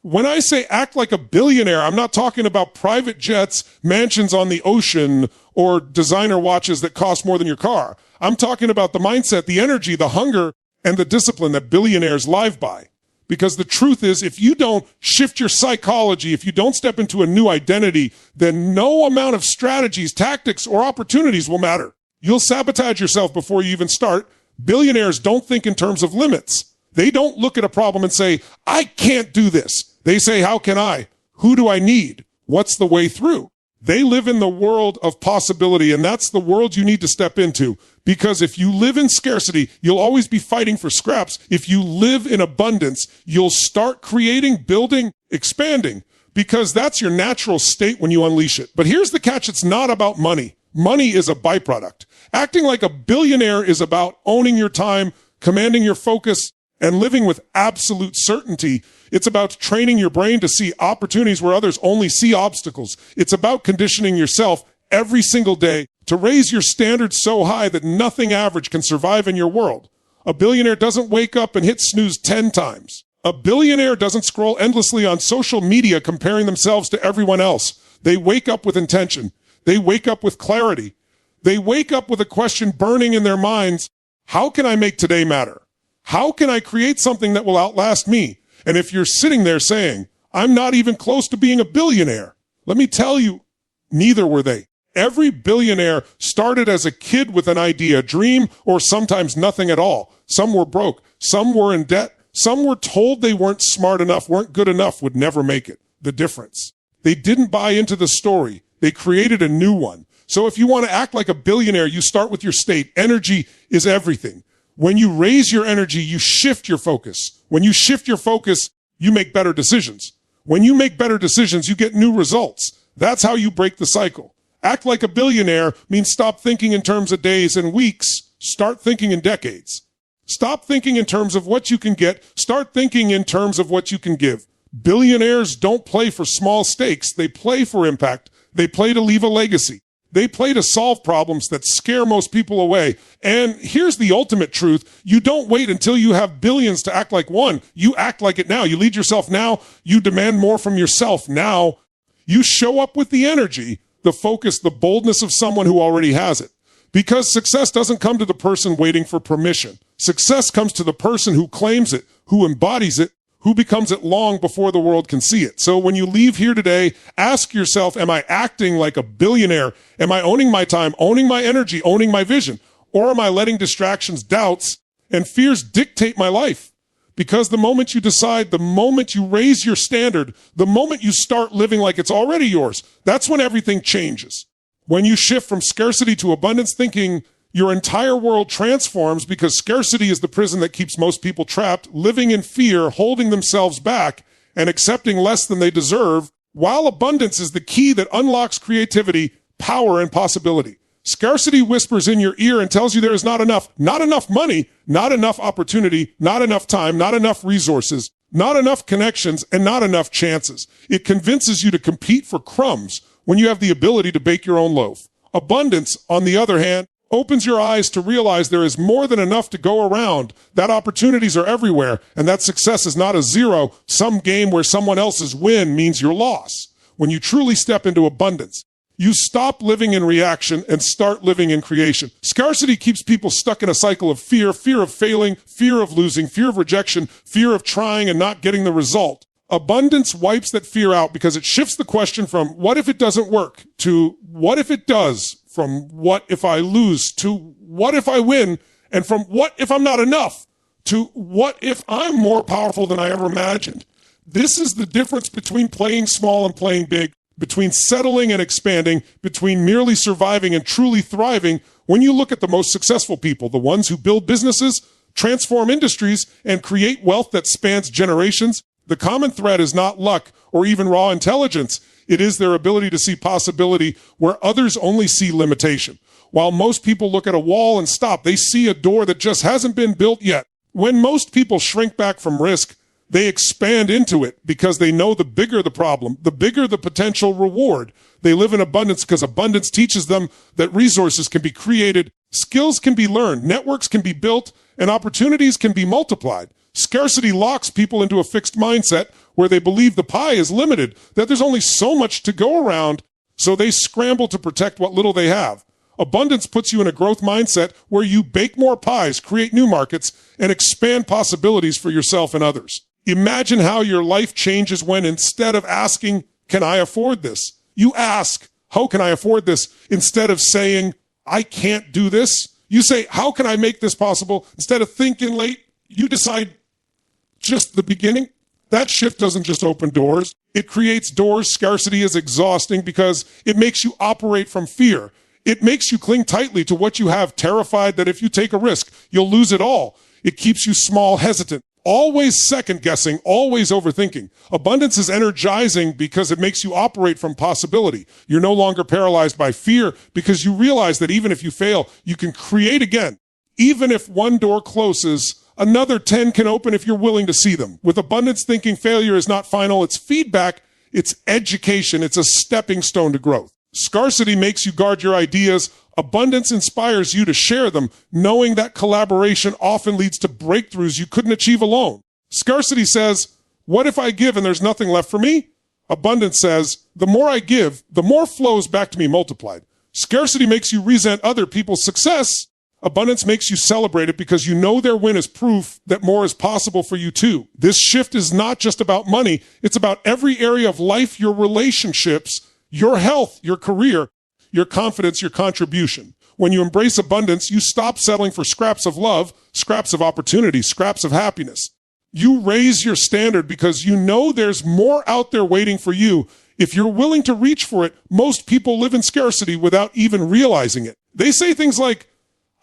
When I say act like a billionaire, I'm not talking about private jets, mansions on the ocean, or designer watches that cost more than your car. I'm talking about the mindset, the energy, the hunger, and the discipline that billionaires live by. Because the truth is, if you don't shift your psychology, if you don't step into a new identity, then no amount of strategies, tactics, or opportunities will matter. You'll sabotage yourself before you even start. Billionaires don't think in terms of limits. They don't look at a problem and say, I can't do this. They say, how can I? Who do I need? What's the way through? They live in the world of possibility, and that's the world you need to step into. Because if you live in scarcity, you'll always be fighting for scraps. If you live in abundance, you'll start creating, building, expanding, because that's your natural state when you unleash it. But here's the catch. It's not about money. Money is a byproduct. Acting like a billionaire is about owning your time, commanding your focus, and living with absolute certainty. It's about training your brain to see opportunities where others only see obstacles. It's about conditioning yourself every single day to raise your standards so high that nothing average can survive in your world. A billionaire doesn't wake up and hit snooze 10 times. A billionaire doesn't scroll endlessly on social media comparing themselves to everyone else. They wake up with intention. They wake up with clarity. They wake up with a question burning in their minds. How can I make today matter? How can I create something that will outlast me? And if you're sitting there saying, I'm not even close to being a billionaire, let me tell you, neither were they. Every billionaire started as a kid with an idea, a dream, or sometimes nothing at all. Some were broke. Some were in debt. Some were told they weren't smart enough, weren't good enough, would never make it. The difference. They didn't buy into the story. They created a new one. So if you want to act like a billionaire, you start with your state. Energy is everything. When you raise your energy, you shift your focus. When you shift your focus, you make better decisions. When you make better decisions, you get new results. That's how you break the cycle. Act like a billionaire means stop thinking in terms of days and weeks. Start thinking in decades. Stop thinking in terms of what you can get. Start thinking in terms of what you can give. Billionaires don't play for small stakes. They play for impact. They play to leave a legacy. They play to solve problems that scare most people away. And here's the ultimate truth. You don't wait until you have billions to act like one. You act like it now. You lead yourself now. You demand more from yourself now. You show up with the energy, the focus, the boldness of someone who already has it. Because success doesn't come to the person waiting for permission. Success comes to the person who claims it, who embodies it, who becomes it long before the world can see it. So when you leave here today, ask yourself, am I acting like a billionaire? Am I owning my time, owning my energy, owning my vision? Or am I letting distractions, doubts, and fears dictate my life? Because the moment you decide, the moment you raise your standard, the moment you start living like it's already yours, that's when everything changes. When you shift from scarcity to abundance thinking, your entire world transforms because scarcity is the prison that keeps most people trapped, living in fear, holding themselves back, and accepting less than they deserve, while abundance is the key that unlocks creativity, power, and possibility. Scarcity whispers in your ear and tells you there is not enough money, not enough opportunity, not enough time, not enough resources, not enough connections, and not enough chances. It convinces you to compete for crumbs when you have the ability to bake your own loaf. Abundance, on the other hand, opens your eyes to realize there is more than enough to go around, that opportunities are everywhere, and that success is not a zero-sum game where someone else's win means your loss. When you truly step into abundance, you stop living in reaction and start living in creation. Scarcity keeps people stuck in a cycle of fear, fear of failing, fear of losing, fear of rejection, fear of trying and not getting the result. Abundance wipes that fear out because it shifts the question from what if it doesn't work to what if it does, from what if I lose to what if I win, and from what if I'm not enough to what if I'm more powerful than I ever imagined. This is the difference between playing small and playing big, between settling and expanding, between merely surviving and truly thriving. When you look at the most successful people, the ones who build businesses, transform industries, and create wealth that spans generations, the common thread is not luck or even raw intelligence. It is their ability to see possibility where others only see limitation. While most people look at a wall and stop, they see a door that just hasn't been built yet. When most people shrink back from risk, they expand into it because they know the bigger the problem, the bigger the potential reward. They live in abundance because abundance teaches them that resources can be created, skills can be learned, networks can be built, and opportunities can be multiplied. Scarcity locks people into a fixed mindset where they believe the pie is limited, that there's only so much to go around, so they scramble to protect what little they have. Abundance puts you in a growth mindset where you bake more pies, create new markets, and expand possibilities for yourself and others. Imagine how your life changes when instead of asking, can I afford this? You ask, how can I afford this? Instead of saying, I can't do this. You say, how can I make this possible? Instead of thinking late, you decide just the beginning. That shift doesn't just open doors. It creates doors. Scarcity is exhausting because it makes you operate from fear. It makes you cling tightly to what you have, terrified that if you take a risk, you'll lose it all. It keeps you small, hesitant, always second-guessing, always overthinking. Abundance is energizing because it makes you operate from possibility. You're no longer paralyzed by fear because you realize that even if you fail, you can create again. Even if one door closes, another 10 can open if you're willing to see them. With abundance thinking, failure is not final. It's feedback. It's education. It's a stepping stone to growth. Scarcity makes you guard your ideas. Abundance inspires you to share them, knowing that collaboration often leads to breakthroughs you couldn't achieve alone. Scarcity says, what if I give and there's nothing left for me? Abundance says, the more I give, the more flows back to me multiplied. Scarcity makes you resent other people's success. Abundance makes you celebrate it because you know their win is proof that more is possible for you too. This shift is not just about money. It's about every area of life, your relationships, your health, your career, your confidence, your contribution. When you embrace abundance, you stop settling for scraps of love, scraps of opportunity, scraps of happiness. You raise your standard because you know there's more out there waiting for you. If you're willing to reach for it, most people live in scarcity without even realizing it. They say things like,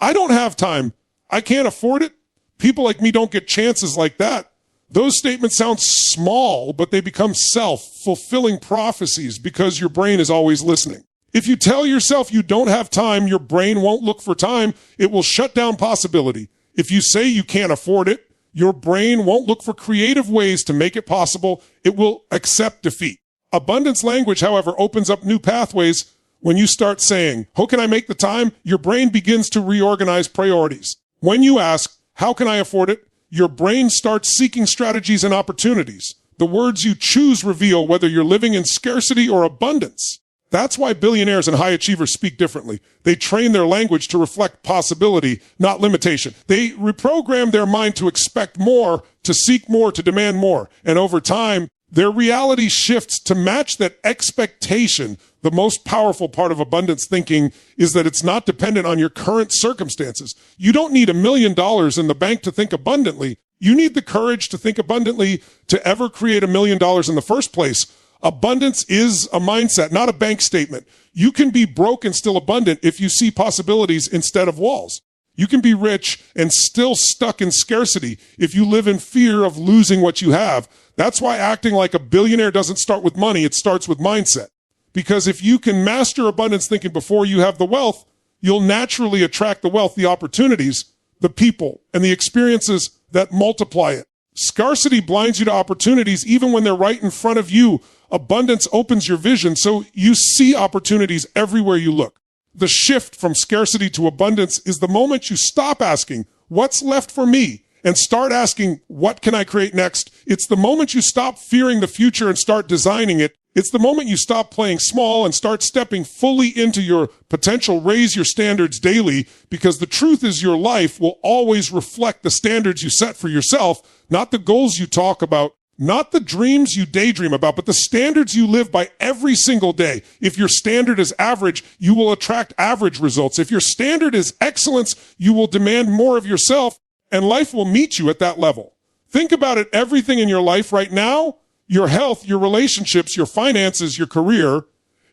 I don't have time. I can't afford it. People like me don't get chances like that. Those statements sound small, but they become self-fulfilling prophecies because your brain is always listening. If you tell yourself you don't have time, your brain won't look for time. It will shut down possibility. If you say you can't afford it, your brain won't look for creative ways to make it possible. It will accept defeat. Abundance language, however, opens up new pathways. When you start saying, how can I make the time? Your brain begins to reorganize priorities. When you ask, how can I afford it? Your brain starts seeking strategies and opportunities. The words you choose reveal whether you're living in scarcity or abundance. That's why billionaires and high achievers speak differently. They train their language to reflect possibility, not limitation. They reprogram their mind to expect more, to seek more, to demand more. And over time, their reality shifts to match that expectation. The most powerful part of abundance thinking is that it's not dependent on your current circumstances. You don't need $1 million in the bank to think abundantly. You need the courage to think abundantly to ever create $1 million in the first place. Abundance is a mindset, not a bank statement. You can be broke and still abundant if you see possibilities instead of walls. You can be rich and still stuck in scarcity if you live in fear of losing what you have. That's why acting like a billionaire doesn't start with money, it starts with mindset. Because if you can master abundance thinking before you have the wealth, you'll naturally attract the wealth, the opportunities, the people, and the experiences that multiply it. Scarcity blinds you to opportunities even when they're right in front of you. Abundance opens your vision so you see opportunities everywhere you look. The shift from scarcity to abundance is the moment you stop asking, what's left for me? And start asking, what can I create next? It's the moment you stop fearing the future and start designing it. It's the moment you stop playing small and start stepping fully into your potential. Raise your standards daily, because the truth is your life will always reflect the standards you set for yourself, not the goals you talk about, not the dreams you daydream about, but the standards you live by every single day. If your standard is average, you will attract average results. If your standard is excellence, you will demand more of yourself, and life will meet you at that level. Think about it. Everything in your life right now, your health, your relationships, your finances, your career,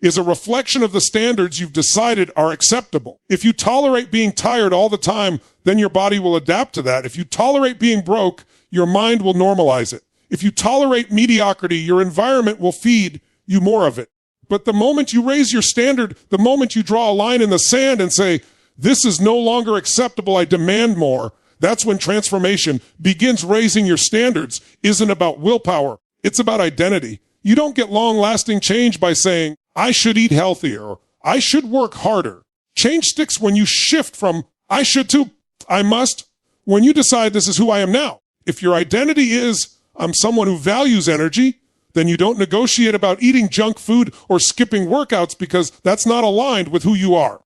is a reflection of the standards you've decided are acceptable. If you tolerate being tired all the time, then your body will adapt to that. If you tolerate being broke, your mind will normalize it. If you tolerate mediocrity, your environment will feed you more of it. But the moment you raise your standard, the moment you draw a line in the sand and say, this is no longer acceptable, I demand more, that's when transformation begins. Raising your standards isn't about willpower. It's about identity. You don't get long-lasting change by saying, I should eat healthier, or I should work harder. Change sticks when you shift from, I should to, I must, when you decide this is who I am now. If your identity is, I'm someone who values energy, then you don't negotiate about eating junk food or skipping workouts because that's not aligned with who you are.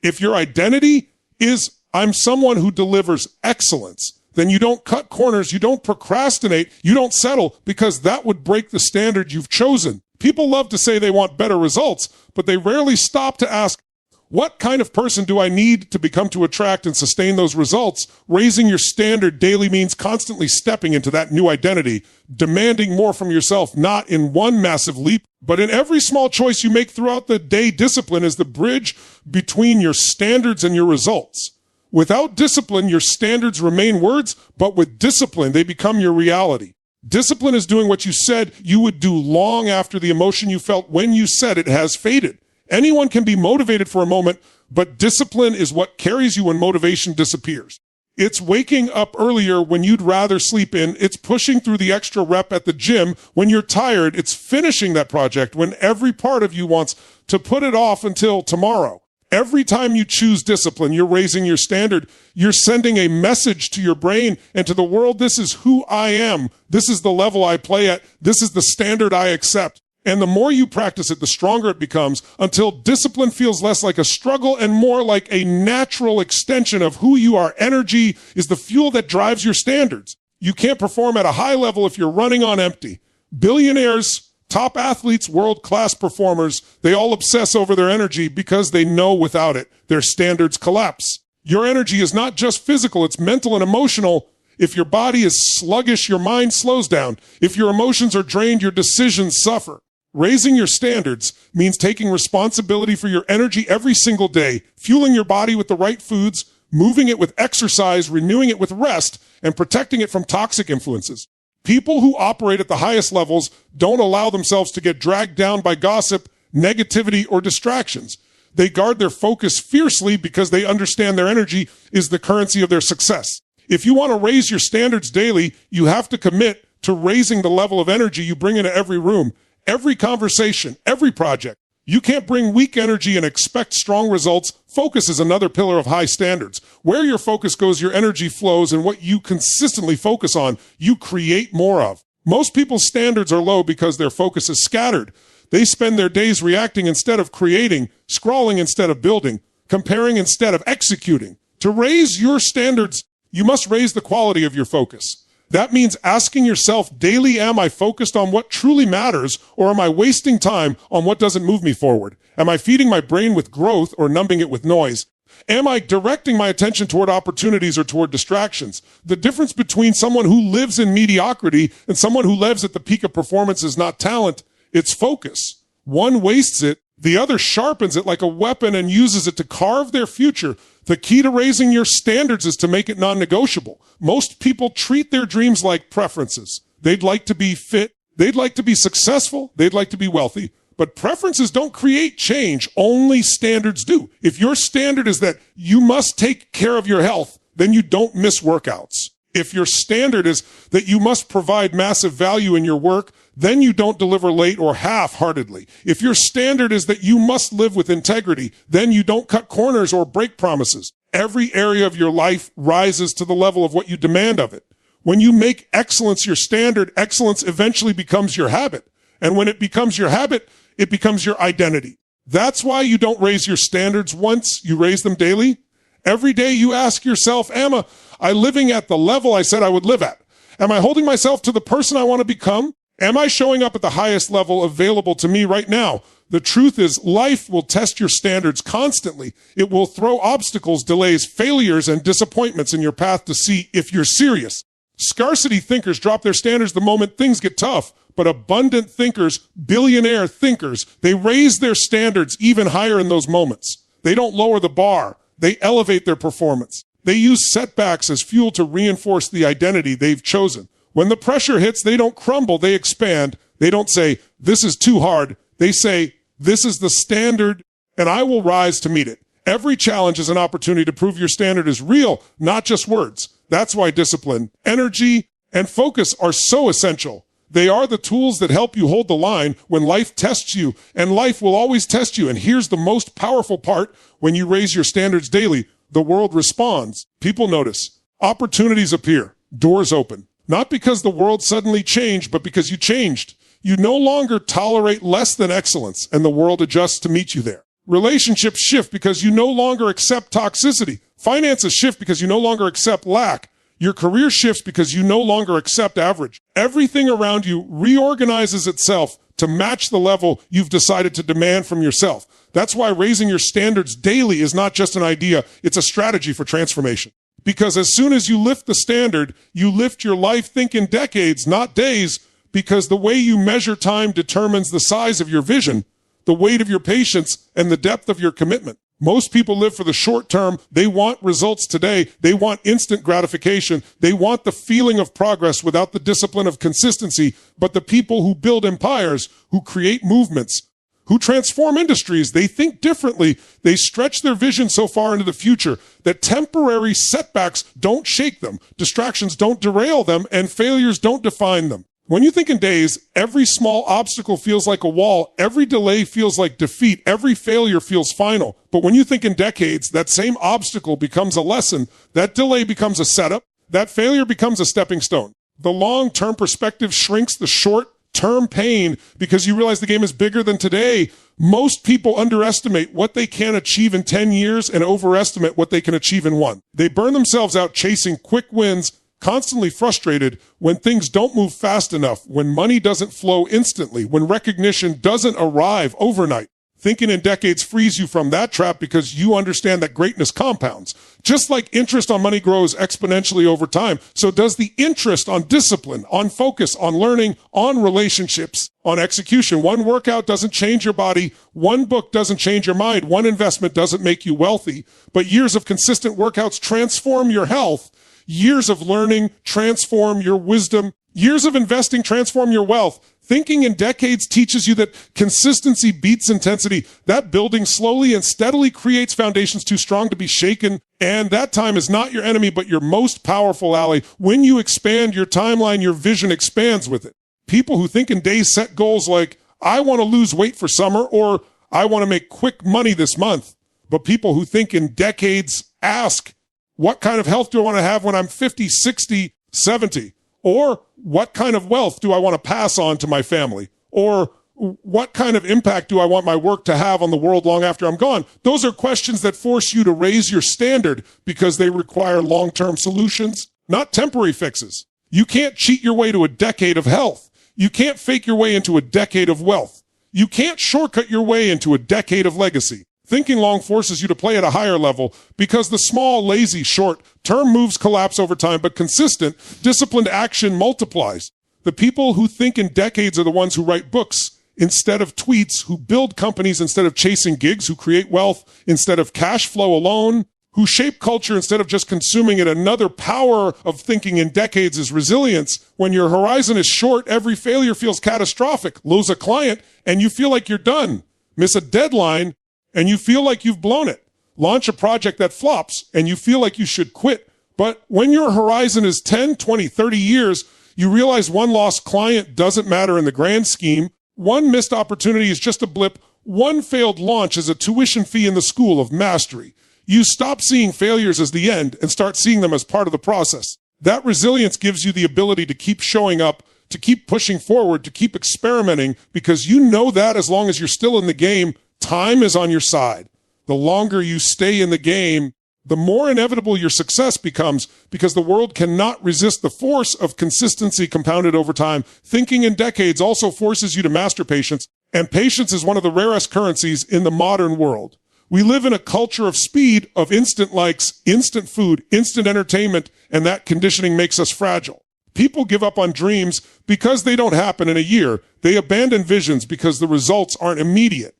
If your identity is I'm someone who delivers excellence, then you don't cut corners, you don't procrastinate, you don't settle, because that would break the standard you've chosen. People love to say they want better results, but they rarely stop to ask, what kind of person do I need to become to attract and sustain those results? Raising your standard daily means constantly stepping into that new identity, demanding more from yourself, not in one massive leap, but in every small choice you make throughout the day. Discipline is the bridge between your standards and your results. Without discipline, your standards remain words, but with discipline, they become your reality. Discipline is doing what you said you would do long after the emotion you felt when you said it has faded. Anyone can be motivated for a moment, but discipline is what carries you when motivation disappears. It's waking up earlier when you'd rather sleep in. It's pushing through the extra rep at the gym when you're tired. It's finishing that project when every part of you wants to put it off until tomorrow. Every time you choose discipline, you're raising your standard. You're sending a message to your brain and to the world. This is who I am. This is the level I play at. This is the standard I accept. And the more you practice it, the stronger it becomes, until discipline feels less like a struggle and more like a natural extension of who you are. Energy is the fuel that drives your standards. You can't perform at a high level if you're running on empty. Billionaires, top athletes, world-class performers, they all obsess over their energy because they know without it, their standards collapse. Your energy is not just physical, it's mental and emotional. If your body is sluggish, your mind slows down. If your emotions are drained, your decisions suffer. Raising your standards means taking responsibility for your energy every single day, fueling your body with the right foods, moving it with exercise, renewing it with rest, and protecting it from toxic influences. People who operate at the highest levels don't allow themselves to get dragged down by gossip, negativity, or distractions. They guard their focus fiercely because they understand their energy is the currency of their success. If you want to raise your standards daily, you have to commit to raising the level of energy you bring into every room, every conversation, every project. You can't bring weak energy and expect strong results. Focus is another pillar of high standards. Where your focus goes, your energy flows, and what you consistently focus on, you create more of. Most people's standards are low because their focus is scattered. They spend their days reacting instead of creating, scrolling instead of building, comparing instead of executing. To raise your standards, you must raise the quality of your focus. That means asking yourself daily, am I focused on what truly matters, or am I wasting time on what doesn't move me forward? Am I feeding my brain with growth or numbing it with noise? Am I directing my attention toward opportunities or toward distractions? The difference between someone who lives in mediocrity and someone who lives at the peak of performance is not talent, it's focus. One wastes it, the other sharpens it like a weapon and uses it to carve their future. The key to raising your standards is to make it non-negotiable. Most people treat their dreams like preferences. They'd like to be fit. They'd like to be successful. They'd like to be wealthy. But preferences don't create change. Only standards do. If your standard is that you must take care of your health, then you don't miss workouts. If your standard is that you must provide massive value in your work, then you don't deliver late or half-heartedly. If your standard is that you must live with integrity, then you don't cut corners or break promises. Every area of your life rises to the level of what you demand of it. When you make excellence your standard, excellence eventually becomes your habit. And when it becomes your habit, it becomes your identity. That's why you don't raise your standards once, you raise them daily. Every day you ask yourself, am I living at the level I said I would live at? Am I holding myself to the person I want to become? Am I showing up at the highest level available to me right now? The truth is, life will test your standards constantly. It will throw obstacles, delays, failures, and disappointments in your path to see if you're serious. Scarcity thinkers drop their standards the moment things get tough, but abundant thinkers, billionaire thinkers, they raise their standards even higher in those moments. They don't lower the bar. They elevate their performance. They use setbacks as fuel to reinforce the identity they've chosen. When the pressure hits, they don't crumble, they expand. They don't say, this is too hard. They say, this is the standard, and I will rise to meet it. Every challenge is an opportunity to prove your standard is real, not just words. That's why discipline, energy, and focus are so essential. They are the tools that help you hold the line when life tests you, and life will always test you. And here's the most powerful part: when you raise your standards daily, the world responds. People notice. Opportunities appear. Doors open. Not because the world suddenly changed, but because you changed. You no longer tolerate less than excellence, and the world adjusts to meet you there. Relationships shift because you no longer accept toxicity. Finances shift because you no longer accept lack. Your career shifts because you no longer accept average. Everything around you reorganizes itself to match the level you've decided to demand from yourself. That's why raising your standards daily is not just an idea, it's a strategy for transformation. Because as soon as you lift the standard, you lift your life. Think in decades, not days, because the way you measure time determines the size of your vision, the weight of your patience, and the depth of your commitment. Most people live for the short term. They want results today. They want instant gratification. They want the feeling of progress without the discipline of consistency. But the people who build empires, who create movements, who transform industries, they think differently. They stretch their vision so far into the future that temporary setbacks don't shake them, distractions don't derail them, and failures don't define them. When you think in days, every small obstacle feels like a wall, every delay feels like defeat, every failure feels final. But when you think in decades, that same obstacle becomes a lesson, that delay becomes a setup, that failure becomes a stepping stone. The long-term perspective shrinks the short-term pain because you realize the game is bigger than today. Most people underestimate what they can achieve in 10 years and overestimate what they can achieve in one. They burn themselves out chasing quick wins, constantly frustrated when things don't move fast enough, when money doesn't flow instantly, when recognition doesn't arrive overnight. Thinking in decades frees you from that trap because you understand that greatness compounds. Just like interest on money grows exponentially over time, so does the interest on discipline, on focus, on learning, on relationships, on execution. One workout doesn't change your body. One book doesn't change your mind. One investment doesn't make you wealthy. But years of consistent workouts transform your health. Years of learning transform your wisdom. Years of investing transform your wealth. Thinking in decades teaches you that consistency beats intensity. That building slowly and steadily creates foundations too strong to be shaken. And that time is not your enemy, but your most powerful ally. When you expand your timeline, your vision expands with it. People who think in days set goals like, I want to lose weight for summer, or I want to make quick money this month. But people who think in decades ask, what kind of health do I want to have when I'm 50, 60, 70? Or what kind of wealth do I want to pass on to my family? Or what kind of impact do I want my work to have on the world long after I'm gone? Those are questions that force you to raise your standard because they require long-term solutions, not temporary fixes. You can't cheat your way to a decade of health. You can't fake your way into a decade of wealth. You can't shortcut your way into a decade of legacy. Thinking long forces you to play at a higher level because the small, lazy, short-term moves collapse over time, but consistent, disciplined action multiplies. The people who think in decades are the ones who write books instead of tweets, who build companies instead of chasing gigs, who create wealth instead of cash flow alone, who shape culture instead of just consuming it. Another power of thinking in decades is resilience. When your horizon is short, every failure feels catastrophic. Lose a client, and you feel like you're done. Miss a deadline, and you feel like you've blown it. Launch a project that flops, and you feel like you should quit. But when your horizon is 10, 20, 30 years, you realize one lost client doesn't matter in the grand scheme. One missed opportunity is just a blip. One failed launch is a tuition fee in the school of mastery. You stop seeing failures as the end and start seeing them as part of the process. That resilience gives you the ability to keep showing up, to keep pushing forward, to keep experimenting, because you know that as long as you're still in the game, time is on your side. The longer you stay in the game, the more inevitable your success becomes, because the world cannot resist the force of consistency compounded over time. Thinking in decades also forces you to master patience, and patience is one of the rarest currencies in the modern world. We live in a culture of speed, of instant likes, instant food, instant entertainment, and that conditioning makes us fragile. People give up on dreams because they don't happen in a year. They abandon visions because the results aren't immediate.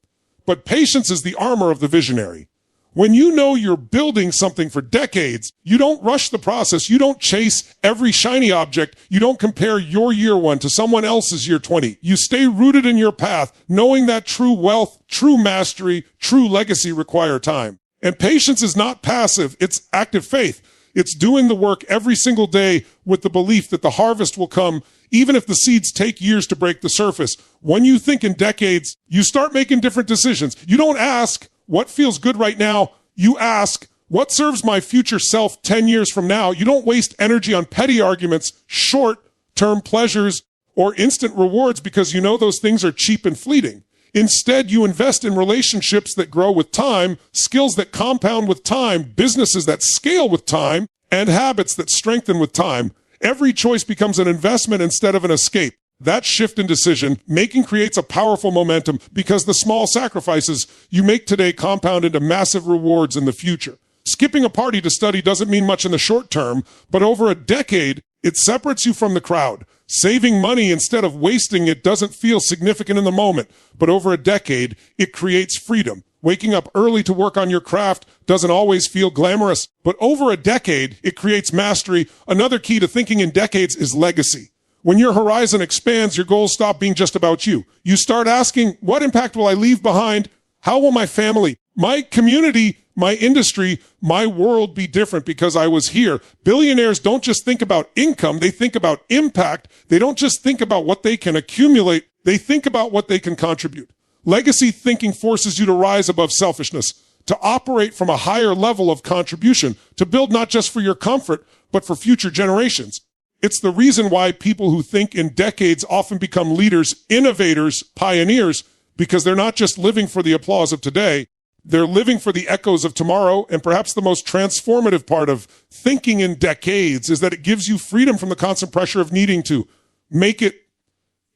But patience is the armor of the visionary. When you know you're building something for decades, you don't rush the process. You don't chase every shiny object. You don't compare your year one to someone else's year 20. You stay rooted in your path, knowing that true wealth, true mastery, true legacy require time. And patience is not passive. It's active faith. It's doing the work every single day with the belief that the harvest will come, even if the seeds take years to break the surface. When you think in decades, you start making different decisions. You don't ask, what feels good right now? You ask, What serves my future self 10 years from now? You don't waste energy on petty arguments, short-term pleasures, or instant rewards because you know those things are cheap and fleeting. Instead, you invest in relationships that grow with time, skills that compound with time, businesses that scale with time, and habits that strengthen with time. Every choice becomes an investment instead of an escape. That shift in decision making creates a powerful momentum because the small sacrifices you make today compound into massive rewards in the future. Skipping a party to study doesn't mean much in the short term, but over a decade, it separates you from the crowd. Saving money instead of wasting it doesn't feel significant in the moment, but over a decade, it creates freedom. Waking up early to work on your craft doesn't always feel glamorous, but over a decade, it creates mastery. Another key to thinking in decades is legacy. When your horizon expands, your goals stop being just about you. You start asking, what impact will I leave behind? How will my family, my community, my industry, my world be different because I was here? Billionaires don't just think about income, they think about impact. They don't just think about what they can accumulate, they think about what they can contribute. Legacy thinking forces you to rise above selfishness, to operate from a higher level of contribution, to build not just for your comfort, but for future generations. It's the reason why people who think in decades often become leaders, innovators, pioneers, because they're not just living for the applause of today, they're living for the echoes of tomorrow. And perhaps the most transformative part of thinking in decades is that it gives you freedom from the constant pressure of needing to make it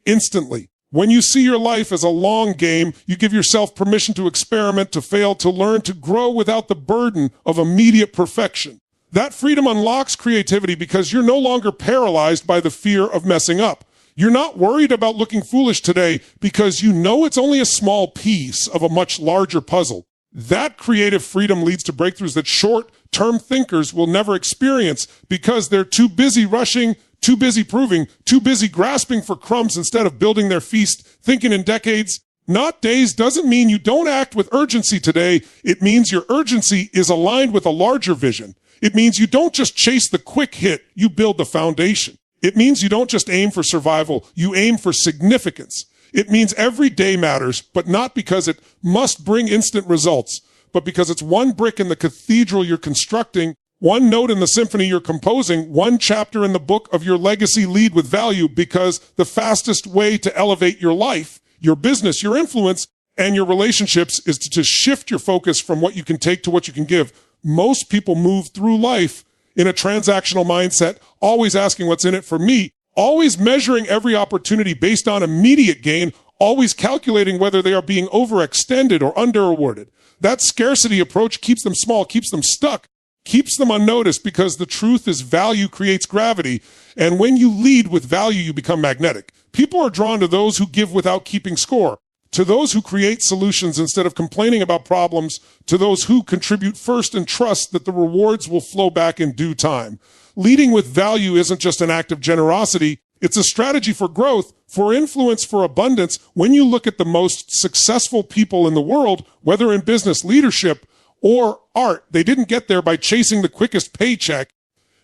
instantly. When you see your life as a long game, you give yourself permission to experiment, to fail, to learn, to grow without the burden of immediate perfection. That freedom unlocks creativity because you're no longer paralyzed by the fear of messing up. You're not worried about looking foolish today because you know it's only a small piece of a much larger puzzle. That creative freedom leads to breakthroughs that short-term thinkers will never experience because they're too busy rushing, too busy proving, too busy grasping for crumbs instead of building their feast. Thinking in decades, not days, doesn't mean you don't act with urgency today. It means your urgency is aligned with a larger vision. It means you don't just chase the quick hit, you build the foundation. It means you don't just aim for survival, you aim for significance. It means every day matters, but not because it must bring instant results, but because it's one brick in the cathedral you're constructing, one note in the symphony you're composing, one chapter in the book of your legacy. Lead with value, because the fastest way to elevate your life, your business, your influence, and your relationships is to shift your focus from what you can take to what you can give. Most people move through life in a transactional mindset, always asking what's in it for me, always measuring every opportunity based on immediate gain, always calculating whether they are being overextended or under-awarded. That scarcity approach keeps them small, keeps them stuck, keeps them unnoticed, because the truth is value creates gravity. And when you lead with value, you become magnetic. People are drawn to those who give without keeping score, to those who create solutions instead of complaining about problems, to those who contribute first and trust that the rewards will flow back in due time. Leading with value isn't just an act of generosity. It's a strategy for growth, for influence, for abundance. When you look at the most successful people in the world, whether in business, leadership, or art, they didn't get there by chasing the quickest paycheck.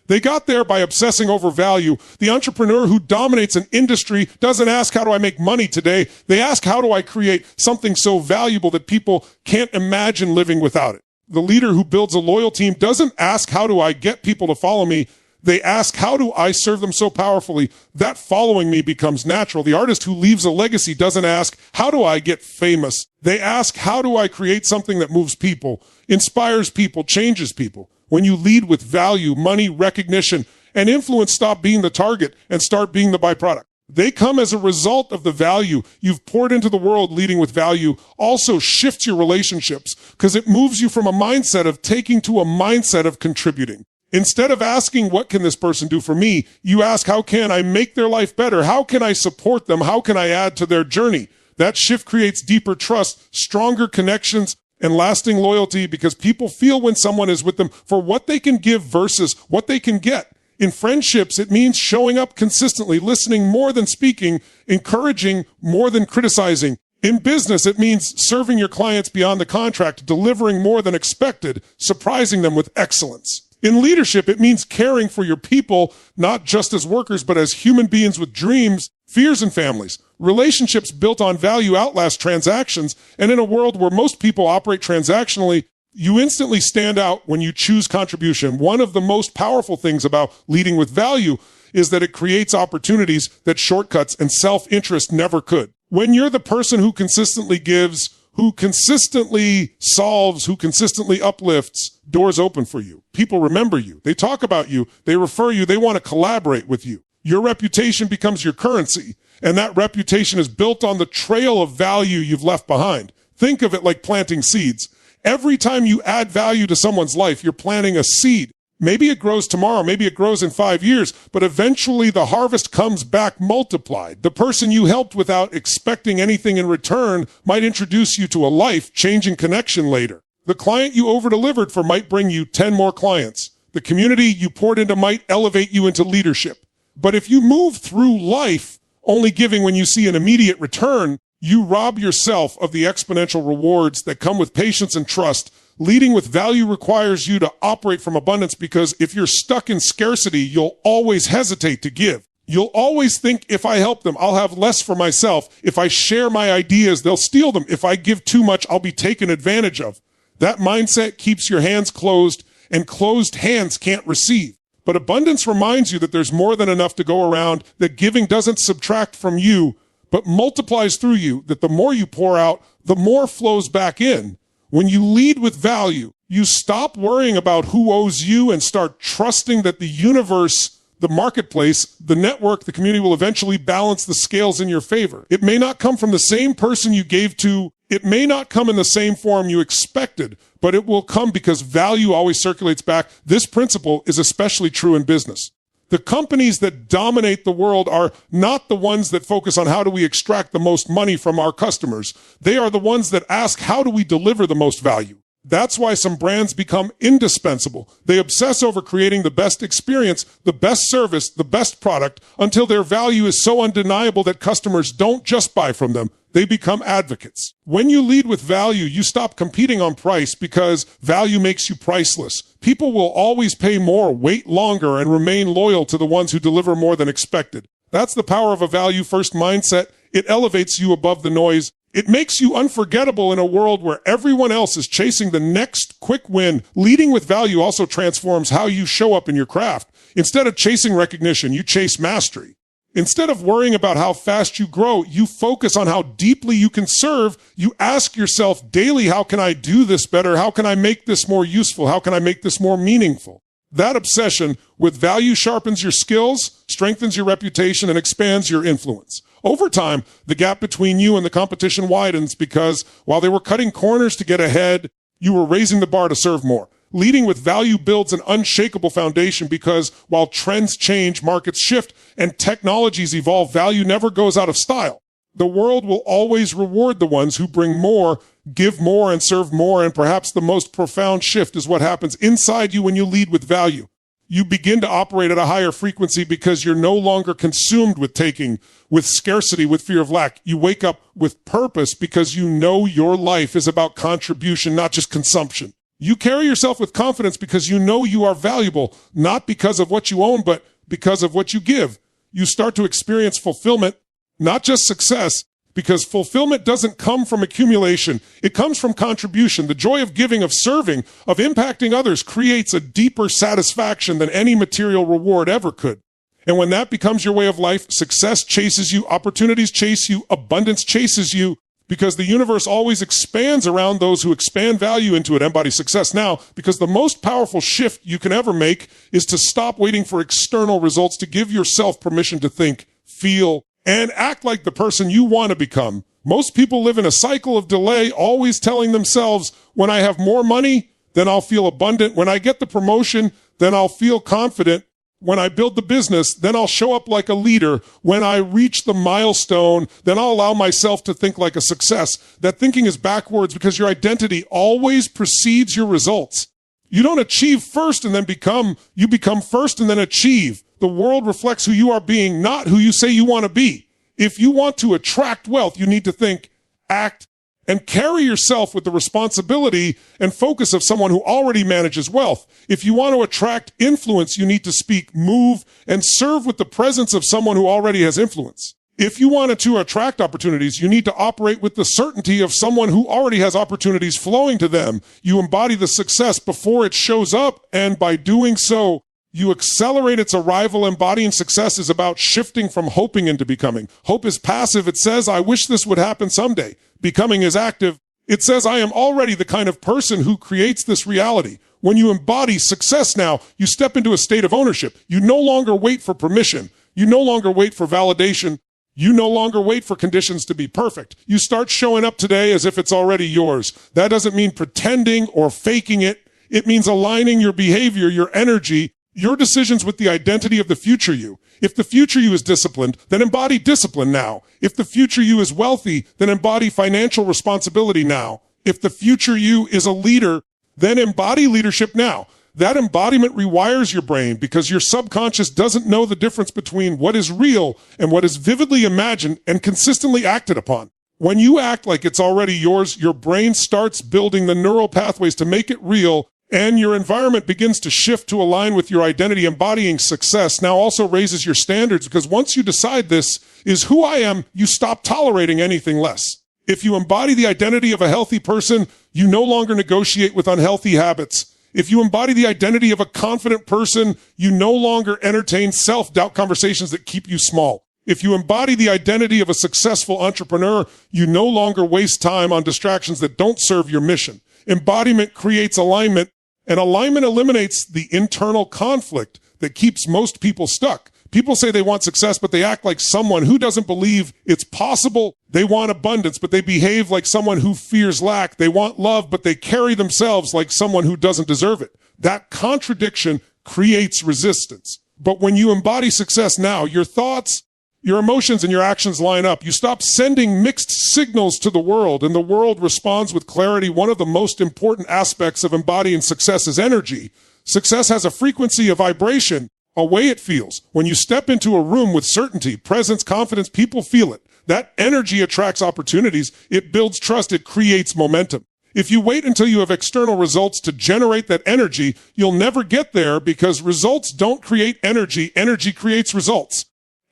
They got there by obsessing over value. The entrepreneur who dominates an industry doesn't ask, how do I make money today? They ask, how do I create something so valuable that people can't imagine living without it? The leader who builds a loyal team doesn't ask, how do I get people to follow me? They ask, how do I serve them so powerfully that following me becomes natural? The artist who leaves a legacy doesn't ask, how do I get famous? They ask, how do I create something that moves people, inspires people, changes people? When you lead with value, money, recognition, and influence stop being the target and start being the byproduct. They come as a result of the value you've poured into the world. Leading with value also shifts your relationships because it moves you from a mindset of taking to a mindset of contributing. Instead of asking, what can this person do for me? You ask, how can I make their life better? How can I support them? How can I add to their journey? That shift creates deeper trust, stronger connections, and lasting loyalty, because people feel when someone is with them for what they can give versus what they can get. In friendships, it means showing up consistently, listening more than speaking, encouraging more than criticizing. In business, it means serving your clients beyond the contract, delivering more than expected, surprising them with excellence. In leadership, it means caring for your people, not just as workers, but as human beings with dreams, fears, and families. Relationships built on value outlast transactions, and in a world where most people operate transactionally, You instantly stand out when you choose contribution. One of the most powerful things about leading with value is that it creates opportunities that shortcuts and self-interest never could. When you're the person who consistently gives, who consistently solves, who consistently uplifts, doors open for you. People remember you. They talk about you. They refer you. They want to collaborate with you. Your reputation becomes your currency, and that reputation is built on the trail of value you've left behind. Think of it like planting seeds. Every time you add value to someone's life, you're planting a seed. Maybe it grows tomorrow, maybe it grows in 5 years, but eventually the harvest comes back multiplied. The person you helped without expecting anything in return might introduce you to a life-changing connection later. The client you over-delivered for might bring you 10 more clients. The community you poured into might elevate you into leadership. But if you move through life only giving when you see an immediate return, you rob yourself of the exponential rewards that come with patience and trust. Leading with value requires you to operate from abundance, because if you're stuck in scarcity, you'll always hesitate to give. You'll always think, if I help them, I'll have less for myself. If I share my ideas, they'll steal them. If I give too much, I'll be taken advantage of. That mindset keeps your hands closed, and closed hands can't receive. But abundance reminds you that there's more than enough to go around, that giving doesn't subtract from you, but multiplies through you, that the more you pour out, the more flows back in. When you lead with value, you stop worrying about who owes you and start trusting that the universe, the marketplace, the network, the community will eventually balance the scales in your favor. It may not come from the same person you gave to. It may not come in the same form you expected, but it will come because value always circulates back. This principle is especially true in business. The companies that dominate the world are not the ones that focus on how do we extract the most money from our customers. They are the ones that ask, how do we deliver the most value? That's why some brands become indispensable. They obsess over creating the best experience, the best service, the best product, until their value is so undeniable that customers don't just buy from them. They become advocates. When you lead with value, you stop competing on price, because value makes you priceless. People will always pay more, wait longer, and remain loyal to the ones who deliver more than expected. That's the power of a value-first mindset. It elevates you above the noise. It makes you unforgettable in a world where everyone else is chasing the next quick win. Leading with value also transforms how you show up in your craft. Instead of chasing recognition, you chase mastery. Instead of worrying about how fast you grow, you focus on how deeply you can serve. You ask yourself daily, how can I do this better? How can I make this more useful? How can I make this more meaningful? That obsession with value sharpens your skills, strengthens your reputation, and expands your influence. Over time, the gap between you and the competition widens, because while they were cutting corners to get ahead, you were raising the bar to serve more. Leading with value builds an unshakable foundation, because while trends change, markets shift, and technologies evolve, value never goes out of style. The world will always reward the ones who bring more, give more, and serve more, and perhaps the most profound shift is what happens inside you when you lead with value. You begin to operate at a higher frequency, because you're no longer consumed with taking, with scarcity, with fear of lack. You wake up with purpose, because you know your life is about contribution, not just consumption. You carry yourself with confidence because you know you are valuable, not because of what you own, but because of what you give. You start to experience fulfillment, not just success, because fulfillment doesn't come from accumulation. It comes from contribution. The joy of giving, of serving, of impacting others creates a deeper satisfaction than any material reward ever could. And when that becomes your way of life, success chases you, opportunities chase you, abundance chases you, because the universe always expands around those who expand value into it, embody success. Now, because the most powerful shift you can ever make is to stop waiting for external results, to give yourself permission to think, feel, and act like the person you want to become. Most people live in a cycle of delay, always telling themselves, when I have more money, then I'll feel abundant. When I get the promotion, then I'll feel confident. When I build the business, then I'll show up like a leader. When I reach the milestone, then I'll allow myself to think like a success. That thinking is backwards, because your identity always precedes your results. You don't achieve first and then become. You become first and then achieve. The world reflects who you are being, not who you say you want to be. If you want to attract wealth, you need to think, act, and carry yourself with the responsibility and focus of someone who already manages wealth. If you want to attract influence, you need to speak, move, and serve with the presence of someone who already has influence. If you wanted to attract opportunities, you need to operate with the certainty of someone who already has opportunities flowing to them. You embody the success before it shows up, and by doing so, you accelerate its arrival. Embodying success is about shifting from hoping into becoming. Hope is passive. It says, I wish this would happen someday. Becoming is active. It says, I am already the kind of person who creates this reality. When you embody success now, you step into a state of ownership. You no longer wait for permission. You no longer wait for validation. You no longer wait for conditions to be perfect. You start showing up today as if it's already yours. That doesn't mean pretending or faking it. It means aligning your behavior, your energy, your decisions with the identity of the future you. If the future you is disciplined, then embody discipline now. If the future you is wealthy, then embody financial responsibility now. If the future you is a leader, then embody leadership now. That embodiment rewires your brain because your subconscious doesn't know the difference between what is real and what is vividly imagined and consistently acted upon. When you act like it's already yours, your brain starts building the neural pathways to make it real, and your environment begins to shift to align with your identity. Embodying success now also raises your standards because once you decide this is who I am, you stop tolerating anything less. If you embody the identity of a healthy person, you no longer negotiate with unhealthy habits. If you embody the identity of a confident person, you no longer entertain self-doubt conversations that keep you small. If you embody the identity of a successful entrepreneur, you no longer waste time on distractions that don't serve your mission. Embodiment creates alignment, and alignment eliminates the internal conflict that keeps most people stuck. People say they want success, but they act like someone who doesn't believe it's possible. They want abundance, but they behave like someone who fears lack. They want love, but they carry themselves like someone who doesn't deserve it. That contradiction creates resistance. But when you embody success now, your thoughts, your emotions, and your actions line up. You stop sending mixed signals to the world, and the world responds with clarity. One of the most important aspects of embodying success is energy. Success has a frequency, a vibration, a way it feels. When you step into a room with certainty, presence, confidence, people feel it. That energy attracts opportunities. It builds trust. It creates momentum. If you wait until you have external results to generate that energy, you'll never get there because results don't create energy. Energy creates results.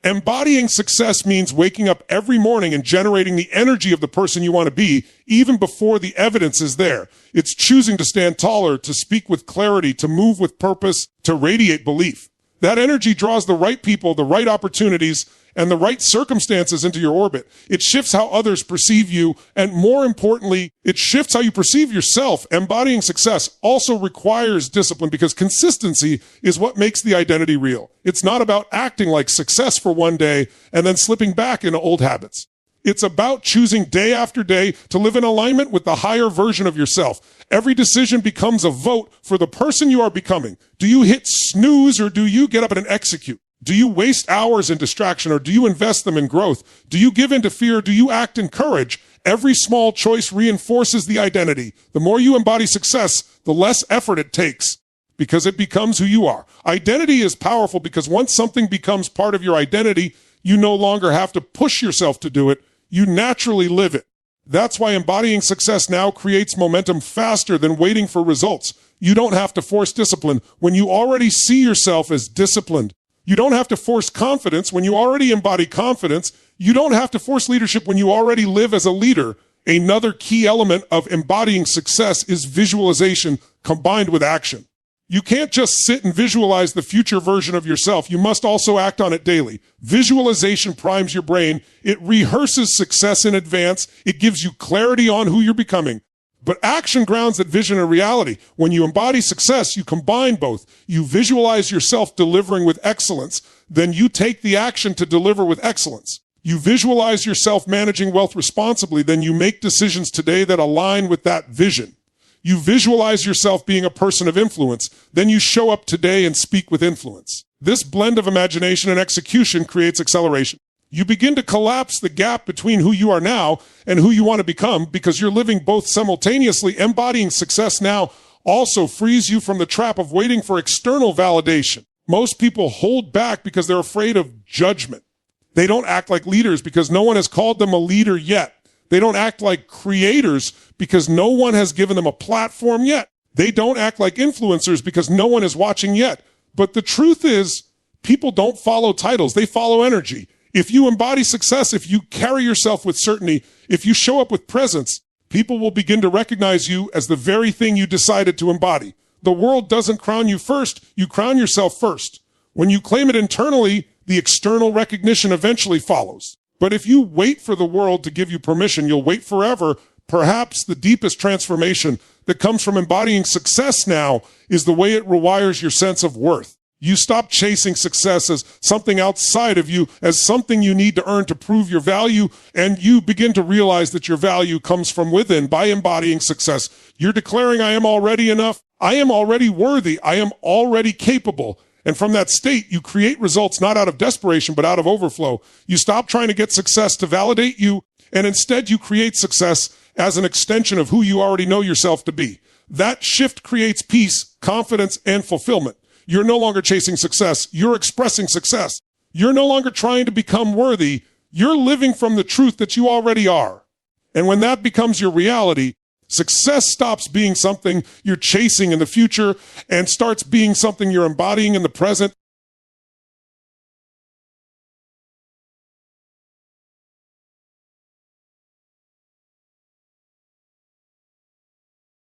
Embodying success means waking up every morning and generating the energy of the person you want to be, even before the evidence is there. It's choosing to stand taller, to speak with clarity, to move with purpose, to radiate belief. That energy draws the right people, the right opportunities, and the right circumstances into your orbit. It shifts how others perceive you, and more importantly, it shifts how you perceive yourself. Embodying success also requires discipline because consistency is what makes the identity real. It's not about acting like success for one day and then slipping back into old habits. It's about choosing day after day to live in alignment with the higher version of yourself. Every decision becomes a vote for the person you are becoming. Do you hit snooze or do you get up and execute? Do you waste hours in distraction or do you invest them in growth? Do you give in to fear? Do you act in courage? Every small choice reinforces the identity. The more you embody success, the less effort it takes because it becomes who you are. Identity is powerful because once something becomes part of your identity, you no longer have to push yourself to do it. You naturally live it. That's why embodying success now creates momentum faster than waiting for results. You don't have to force discipline when you already see yourself as disciplined. You don't have to force confidence when you already embody confidence. You don't have to force leadership when you already live as a leader. Another key element of embodying success is visualization combined with action. You can't just sit and visualize the future version of yourself. You must also act on it daily. Visualization primes your brain. It rehearses success in advance. It gives you clarity on who you're becoming. But action grounds that vision and reality. When you embody success, you combine both. You visualize yourself delivering with excellence. Then you take the action to deliver with excellence. You visualize yourself managing wealth responsibly. Then you make decisions today that align with that vision. You visualize yourself being a person of influence. Then you show up today and speak with influence. This blend of imagination and execution creates acceleration. You begin to collapse the gap between who you are now and who you want to become because you're living both simultaneously. Embodying success now also frees you from the trap of waiting for external validation. Most people hold back because they're afraid of judgment. They don't act like leaders because no one has called them a leader yet. They don't act like creators because no one has given them a platform yet. They don't act like influencers because no one is watching yet. But the truth is, people don't follow titles. They follow energy. If you embody success, if you carry yourself with certainty, if you show up with presence, people will begin to recognize you as the very thing you decided to embody. The world doesn't crown you first, you crown yourself first. When you claim it internally, the external recognition eventually follows. But if you wait for the world to give you permission, you'll wait forever. Perhaps the deepest transformation that comes from embodying success now is the way it rewires your sense of worth. You stop chasing success as something outside of you, as something you need to earn to prove your value, and you begin to realize that your value comes from within by embodying success. You're declaring, I am already enough, I am already worthy, I am already capable. And from that state, you create results not out of desperation, but out of overflow. You stop trying to get success to validate you, and instead you create success as an extension of who you already know yourself to be. That shift creates peace, confidence, and fulfillment. You're no longer chasing success. You're expressing success. You're no longer trying to become worthy. You're living from the truth that you already are. And when that becomes your reality, success stops being something you're chasing in the future and starts being something you're embodying in the present.